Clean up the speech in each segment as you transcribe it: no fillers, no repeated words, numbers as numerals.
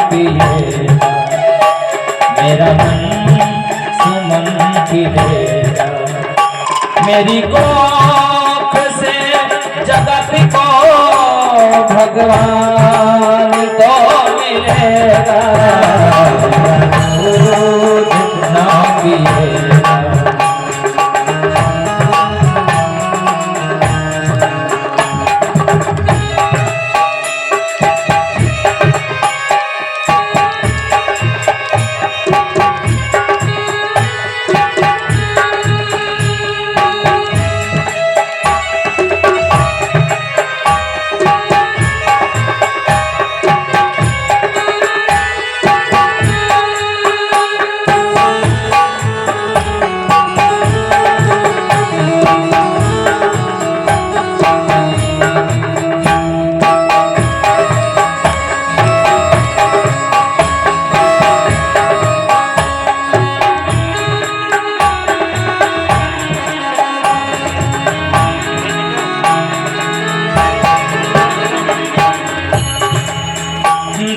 पिएगा मेरा मन सुमन खिलेगा। मेरी कोख से जगत को भगवान तो मिलेगा दूध ना पिएगा।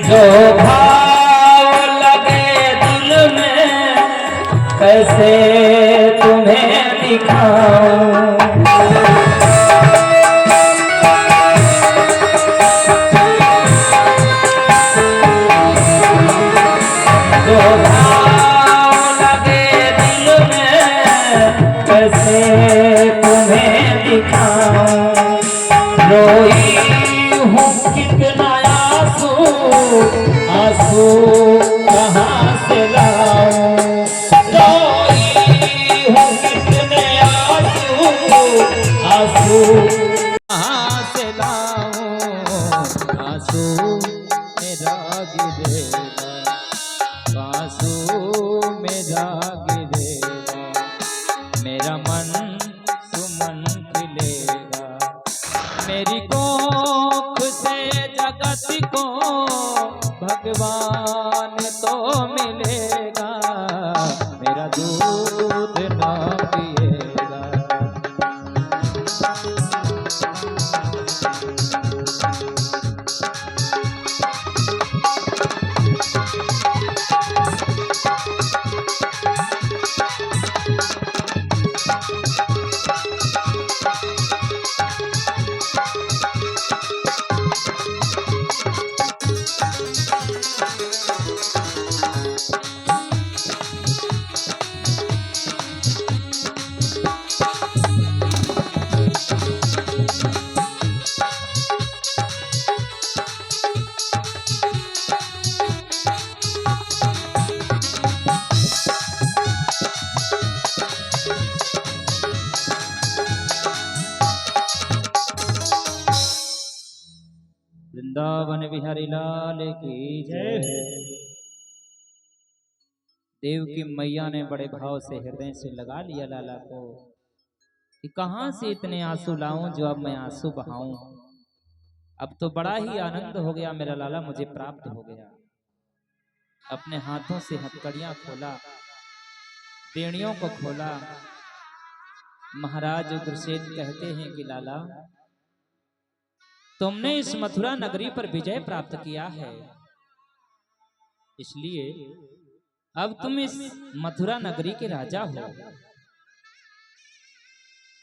जो भाव लगे दिल में कैसे तुम्हें दिखाऊं। जो भाव लगे दिल में कैसे तुम्हें दिखाऊं। रोई हूँ कितना आंसू कहाँ से लाऊं। रोई हूँ कितने आंसू कहाँ से लाऊं। आंसू मेरा गिरेगा आंसू मेरा गिरेगा मेरा मन सुमन खिलेगा। मेरी कोख से जगत को भगवान तो मिलेगा मेरा दूध ना पिएगा। वृंदावन बिहारी लाल की जय। देव की मैया ने बड़े भाव से हृदय से लगा लिया लाला को कि कहां से इतने आंसू लाऊं जो अब मैं आंसू बहाऊं। अब तो बड़ा ही आनंद हो गया, मेरा लाला मुझे प्राप्त हो गया। अपने हाथों से हथकड़ियां खोला, बेड़ियों को खोला। महाराज उग्रसेन कहते हैं कि लाला तुमने इस मथुरा नगरी पर विजय प्राप्त किया है, इसलिए अब तुम इस मथुरा नगरी के राजा हो।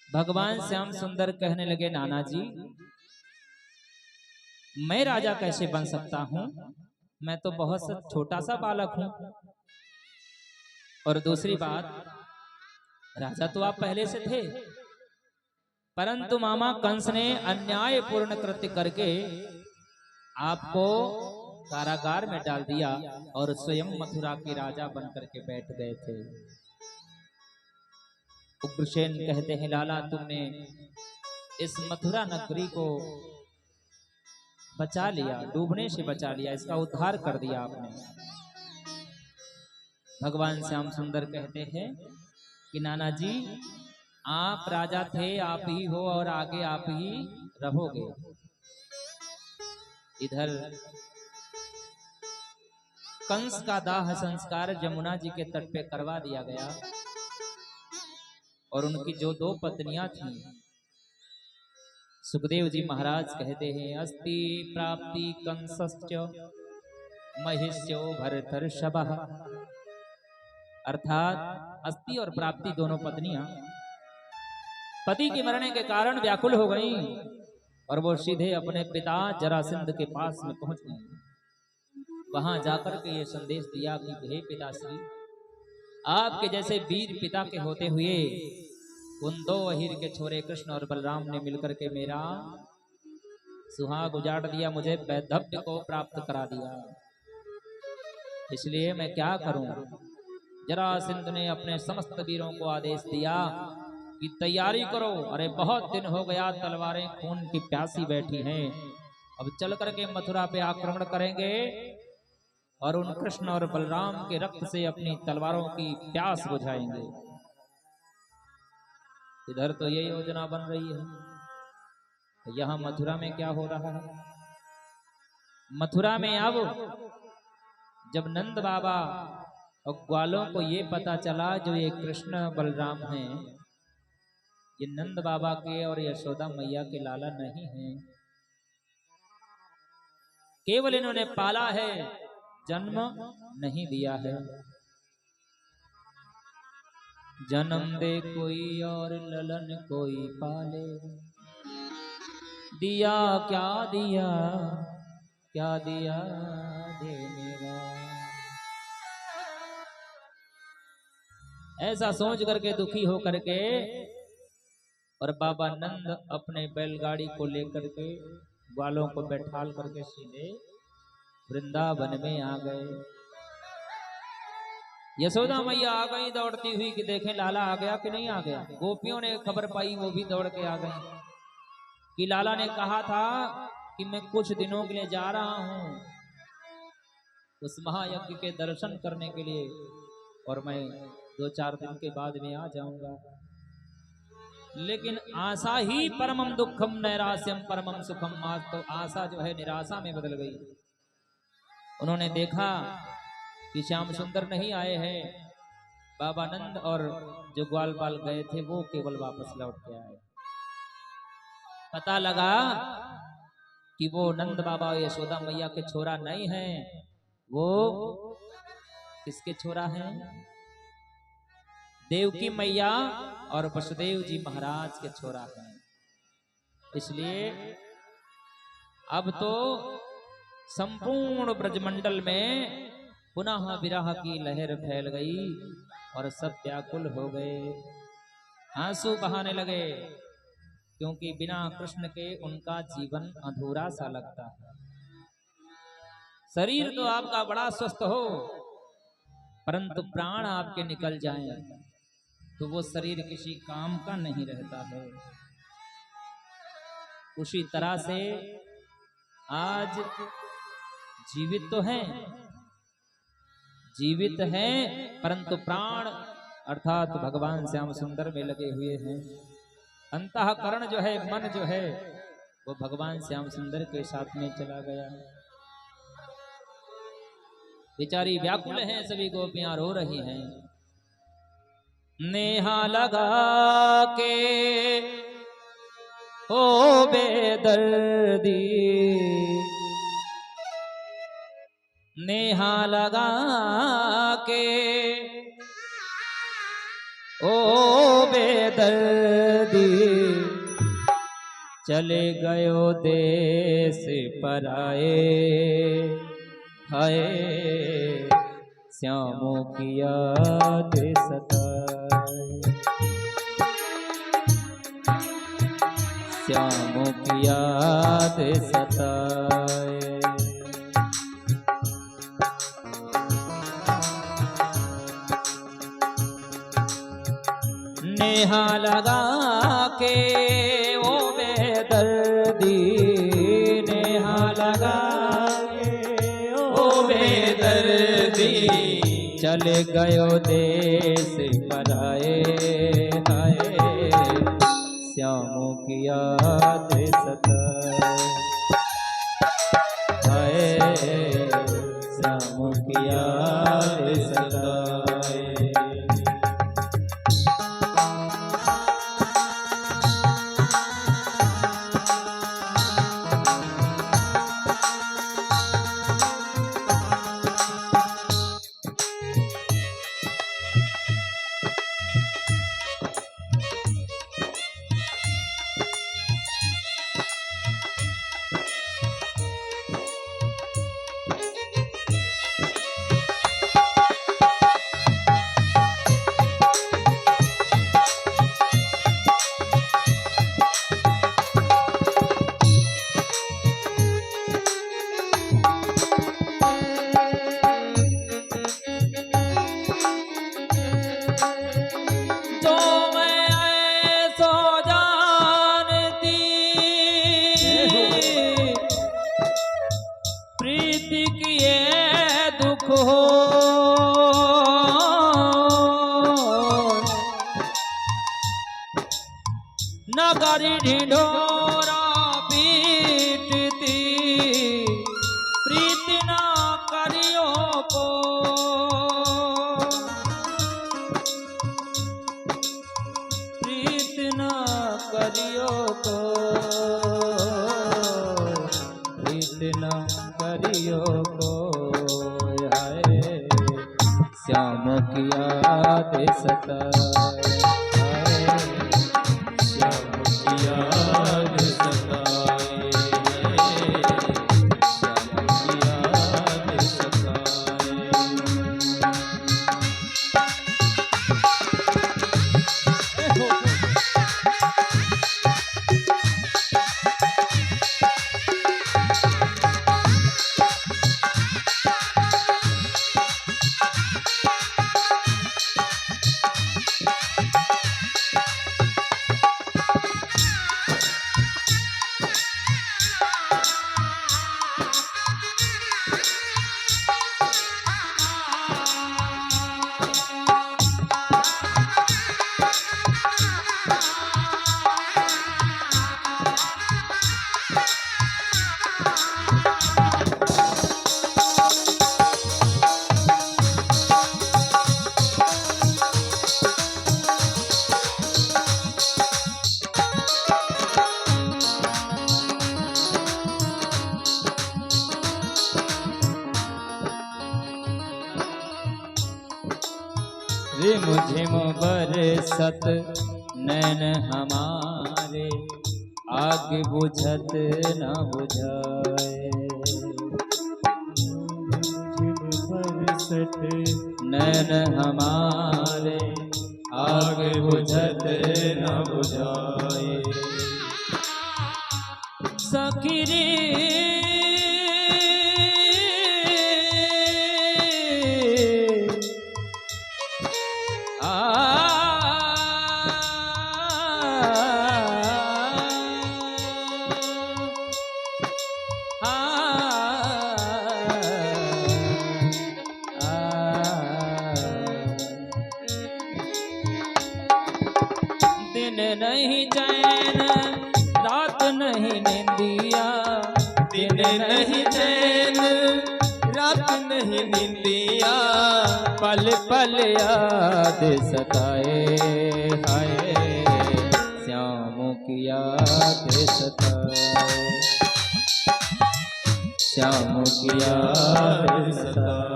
भगवान श्याम सुंदर कहने लगे नाना जी मैं राजा कैसे बन सकता हूं, मैं तो बहुत छोटा सा बालक हूं। और दूसरी बात, राजा तो आप पहले से थे, परंतु मामा कंस ने अन्यायपूर्ण कृत्य करके आपको कारागार में डाल दिया और स्वयं मथुरा के राजा बनकर के बैठ गए थे। उग्रसेन कहते हैं लाला तुमने इस मथुरा नगरी को बचा लिया, डूबने से बचा लिया, इसका उद्धार कर दिया आपने। भगवान श्याम सुंदर कहते हैं कि नाना जी आप राजा थे, आप ही हो और आगे आप ही रहोगे। इधर कंस का दाह संस्कार जमुना जी के तट पे करवा दिया गया और उनकी जो दो पत्नियां थीं, सुखदेव जी महाराज कहते हैं अस्ति प्राप्ति कंसश्च महिष्यो भरतर्षभः, अर्थात अस्थि और प्राप्ति दोनों पत्नियां पति के मरने के कारण व्याकुल हो गईं और वो सीधे अपने पिता जरासंध के पास में पहुंच गई। वहां जाकर के ये संदेश दिया कि हे पिताश्री, आपके जैसे वीर पिता के होते हुए उन दो अहीर के छोरे कृष्ण और बलराम ने मिलकर के मेरा सुहाग उजाड़ दिया, मुझे वैधव्य को प्राप्त करा दिया। इसलिए मैं क्या करूं? जरासंध ने अपने समस्त वीरों को आदेश दिया कि तैयारी करो। अरे बहुत दिन हो गया, तलवारें खून की प्यासी बैठी हैं, अब चल करके मथुरा पे आक्रमण करेंगे और उन कृष्ण और बलराम के रक्त से अपनी तलवारों की प्यास बुझाएंगे। इधर तो ये योजना बन रही है, तो यहां मथुरा में क्या हो रहा है? मथुरा में अब जब नंद बाबा और ग्वालों को ये पता चला जो ये कृष्ण बलराम हैं, ये नंद बाबा के और यशोदा मैया के लाला नहीं हैं, केवल इन्होंने पाला है, जन्म नहीं दिया है। जन्म दे कोई और ललन कोई पाले, दिया क्या दिया देने वाला। ऐसा सोच करके दुखी हो करके और बाबा नंद अपने बैलगाड़ी को लेकर के ग्वालों को बैठाल करके सीधे वृंदावन में आ गए। यशोदा मैया आ गई दौड़ती हुई कि देखें लाला आ गया कि नहीं आ गया। गोपियों ने खबर पाई, वो भी दौड़ के आ गई कि लाला ने कहा था कि मैं कुछ दिनों के लिए जा रहा हूं उस महायज्ञ के दर्शन करने के लिए और मैं 2-4 दिन के बाद में आ जाऊंगा। लेकिन आशा ही परमम दुखम नैरास्यम परमम सुखम, आज तो आशा जो है निराशा में बदल गई। उन्होंने देखा कि श्याम सुंदर नहीं आए हैं, बाबा नंद और जो ग्वाल बाल गए थे वो केवल वापस लौट के आए। पता लगा कि वो नंद बाबा यशोदा मैया के छोरा नहीं हैं, वो किसके छोरा हैं? देवकी मैया और वसुदेव जी महाराज के छोरा हैं। इसलिए अब तो संपूर्ण ब्रजमंडल में पुनः विरह की लहर फैल गई और सब व्याकुल हो गए, आंसू बहाने लगे, क्योंकि बिना कृष्ण के उनका जीवन अधूरा सा लगता है। शरीर तो आपका बड़ा स्वस्थ हो, परंतु प्राण आपके निकल जाएं तो वो शरीर किसी काम का नहीं रहता है। उसी तरह से आज जीवित तो हैं, परंतु प्राण अर्थात भगवान श्याम सुंदर में लगे हुए हैं। अंतःकरण जो है, मन जो है, वो भगवान श्याम सुंदर के साथ में चला गया। बेचारी व्याकुल हैं, सभी गोपियां रो रही हैं। नेहा लगा के ओ बेदर्दी, नेहा लगा के ओ बेदर्दी, चले गयो देश पराए, हाय श्यामों की याद सताए, श्यामों की याद सताए। नेहा लगा के ओ बेदर्दी, नेहा लगा के ओ बेदर्दी, चले गयो देश पराए, हाय श्यामों की याद सताए, हाय श्यामों की याद सताए। दुख हो नगरी ढिढोरा पीटती प्रीति न करियो को प्रीति न करियो को प्रीति न करियो को हाय श्याम की याद सताए रिम झिम बरसत नैन हमारे आग बुझत न बुझाए झिम बरसत नैन हमारे आग बुझत न बुझाए सखी रे दिन नहीं चैन रात नहीं निंदिया दिन नहीं चैन रात नहीं निंदिया पल पल याद सताए हाय श्याम की याद सताए श्याम की याद सताए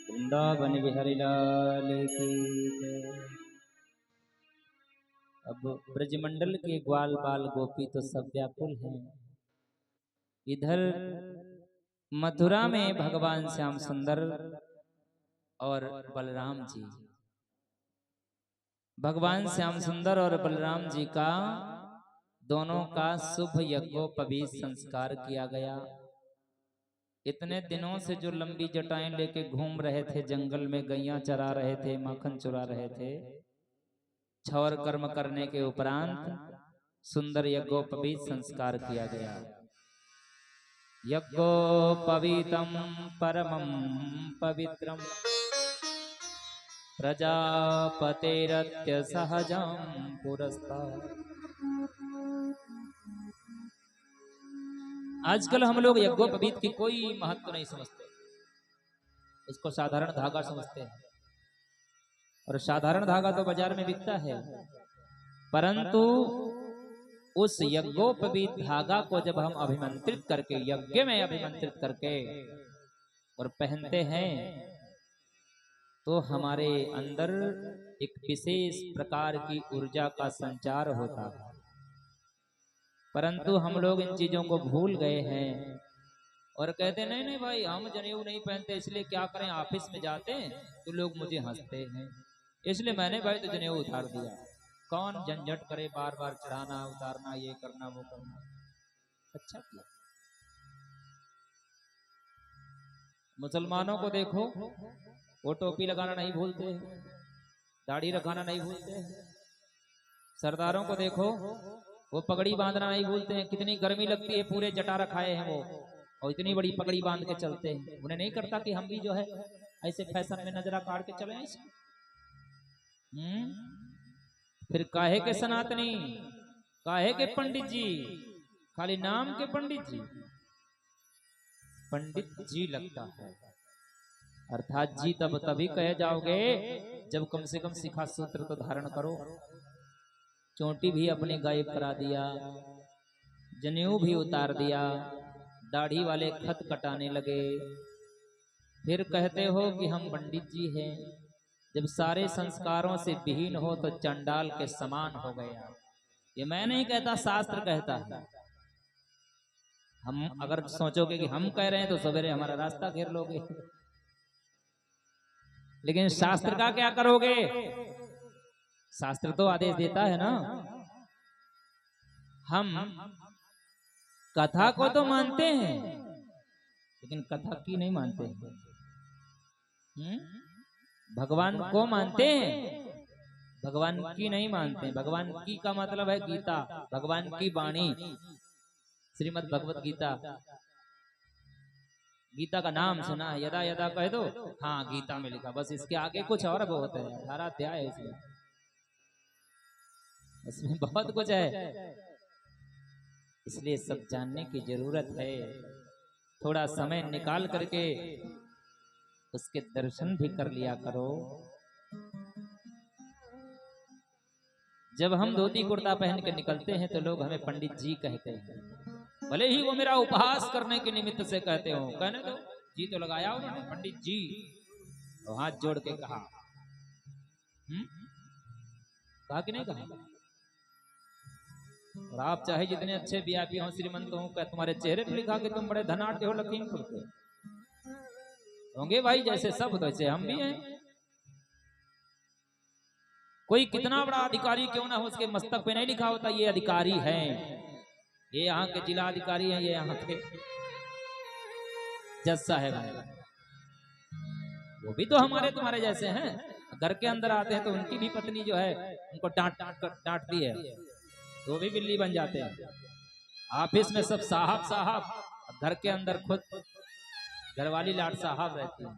वृंदावन बिहारी लाल की जय। अब ब्रजमंडल के ग्वाल बाल गोपी तो सब व्याकुल हैं। इधर मथुरा में भगवान श्याम सुंदर और बलराम जी, भगवान श्याम सुंदर और बलराम जी का दोनों का शुभ यज्ञोपवीत संस्कार किया गया। इतने दिनों से जो लंबी जटाएं लेके घूम रहे थे, जंगल में गैया चरा रहे थे, माखन चुरा रहे थे, क्षौर कर्म करने के उपरांत सुंदर यज्ञोपवीत संस्कार किया गया। यज्ञोपवीतम परमं पवित्रम प्रजापतेरत्य सहजं पुरस्तात्। आजकल हम लोग यज्ञोपवीत की कोई महत्व नहीं समझते, उसको साधारण धागा समझते हैं। और साधारण धागा तो बाजार में बिकता है, परंतु उस यज्ञोपवीत धागा को जब हम अभिमंत्रित करके यज्ञ में अभिमंत्रित करके और पहनते हैं तो हमारे अंदर एक विशेष प्रकार की ऊर्जा का संचार होता है। परंतु हम लोग इन चीजों को भूल गए हैं और कहते नहीं नहीं भाई हम जनेऊ नहीं पहनते, इसलिए क्या करें, ऑफिस में जाते हैं तो लोग मुझे हंसते हैं, इसलिए मैंने भाई तो जनेऊ उतार दिया। कौन झंझट करे, बार बार चढ़ाना उतारना, ये करना वो करना। अच्छा किया। मुसलमानों को देखो, वो टोपी लगाना नहीं भूलते, दाढ़ी रखाना नहीं भूलते। सरदारों को देखो, वो पगड़ी बांधना नहीं भूलते हैं। कितनी गर्मी लगती है, पूरे जटा रखाए हैं वो, और इतनी बड़ी पगड़ी बांध के चलते हैं। उन्हें नहीं करता कि हम भी जो है ऐसे फैशन में नजरा काट के चले ऐसे। फिर काहे के सनातनी, काहे के पंडित जी, खाली नाम के पंडित जी, पंडित जी लगता है। अर्थात जी तब तभी कहे जाओगे जब कम से कम शिखा सूत्र तो धारण करो। चोटी भी अपने गायब करा दिया, जनेऊ भी उतार दिया, दाढ़ी वाले खत कटाने लगे, फिर कहते हो कि हम पंडित जी हैं। जब सारे संस्कारों से विहीन हो तो चंडाल के समान हो गया। ये मैं नहीं कहता, शास्त्र कहता है। हम अगर सोचोगे कि हम कह रहे हैं तो सवेरे हमारा रास्ता घेर लोगे, लेकिन शास्त्र का क्या करोगे? शास्त्र तो आदेश देता है ना। हम कथा को तो मानते हैं लेकिन कथा की नहीं मानते। भगवान को मानते हैं, भगवान की नहीं मानते। भगवान की का मतलब है गीता, भगवान की वाणी, श्रीमद् भगवत गीता। गीता का नाम सुना, यदा यदा कह दो, हाँ गीता में लिखा, बस इसके आगे कुछ और बहुत है। 18 अध्याय है इसमें, इसमें बहुत कुछ है। इसलिए सब जानने की जरूरत है। थोड़ा समय निकाल करके उसके दर्शन भी कर लिया करो। जब हम धोती कुर्ता पहन के निकलते हैं तो लोग हमें पंडित जी कहते हैं, भले ही वो मेरा उपहास करने के निमित्त से कहते हो। कहने दो, जी तो लगाया उन्होंने, पंडित जी, तो हाथ जोड़ के कहा। कहा कि नहीं कहा? और आप चाहे जितने अच्छे वीआईपी हो, श्रीमंत हो, क्या तुम्हारे चेहरे पर लिखा कि तुम बड़े धनाढ़ हो लखीमपुर के होंगे भाई, जैसे सब वैसे हम भी हैं। कोई कितना बड़ा अधिकारी क्यों ना हो, उसके मस्तक पे नहीं लिखा होता ये अधिकारी हैं, ये यहाँ के जिला अधिकारी हैं, ये यहाँ के जज साहब हैं। वो भी तो हमारे तुम्हारे जैसे हैं। घर के अंदर आते हैं तो उनकी भी पत्नी जो है उनको डांटती है, तो वो भी बिल्ली बन जाते हैं। ऑफिस में सब साहब साहब, घर के अंदर खुद घरवाली लाट साहब रहती है,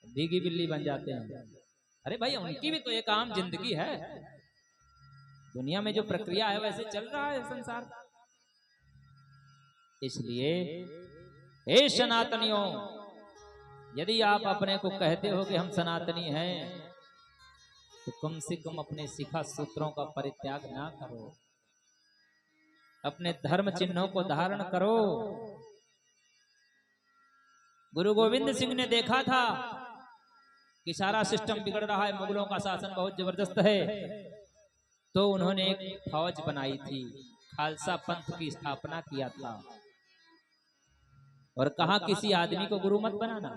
भीगी बिल्ली बन जाते हैं। अरे भाई उनकी भी तो एक आम जिंदगी है। दुनिया में जो प्रक्रिया है वैसे चल रहा है संसार। इसलिए हे सनातनियों, यदि आप अपने को कहते हो कि हम सनातनी हैं तो कम से कम अपने शिखा सूत्रों का परित्याग ना करो, अपने धर्म चिन्हों को धारण करो। गुरु गोविंद सिंह ने देखा था कि सारा सिस्टम बिगड़ रहा है, मुगलों का शासन बहुत जबरदस्त है, तो उन्होंने एक फौज बनाई थी, खालसा पंथ की स्थापना किया था और कहा किसी आदमी को गुरु मत बनाना।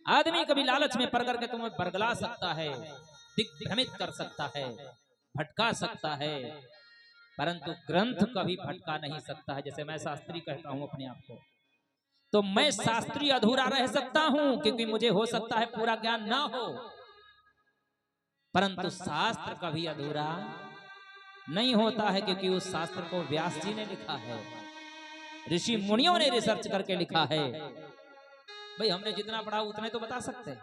आदमी कभी लालच में पड़ करके तुम्हें बरगला सकता है, दिग्भ्रमित कर सकता है, भटका सकता है, परंतु ग्रंथ कभी भटका नहीं सकता है। जैसे मैं शास्त्री कहता हूं अपने आप को, तो मैं शास्त्री अधूरा रह सकता हूं क्योंकि मुझे हो सकता है पूरा ज्ञान ना हो, परंतु शास्त्र कभी अधूरा नहीं होता है क्योंकि उस शास्त्र को व्यास जी ने लिखा है, ऋषि मुनियों ने रिसर्च करके लिखा है। भाई हमने जितना पढ़ा उतने तो बता सकते हैं।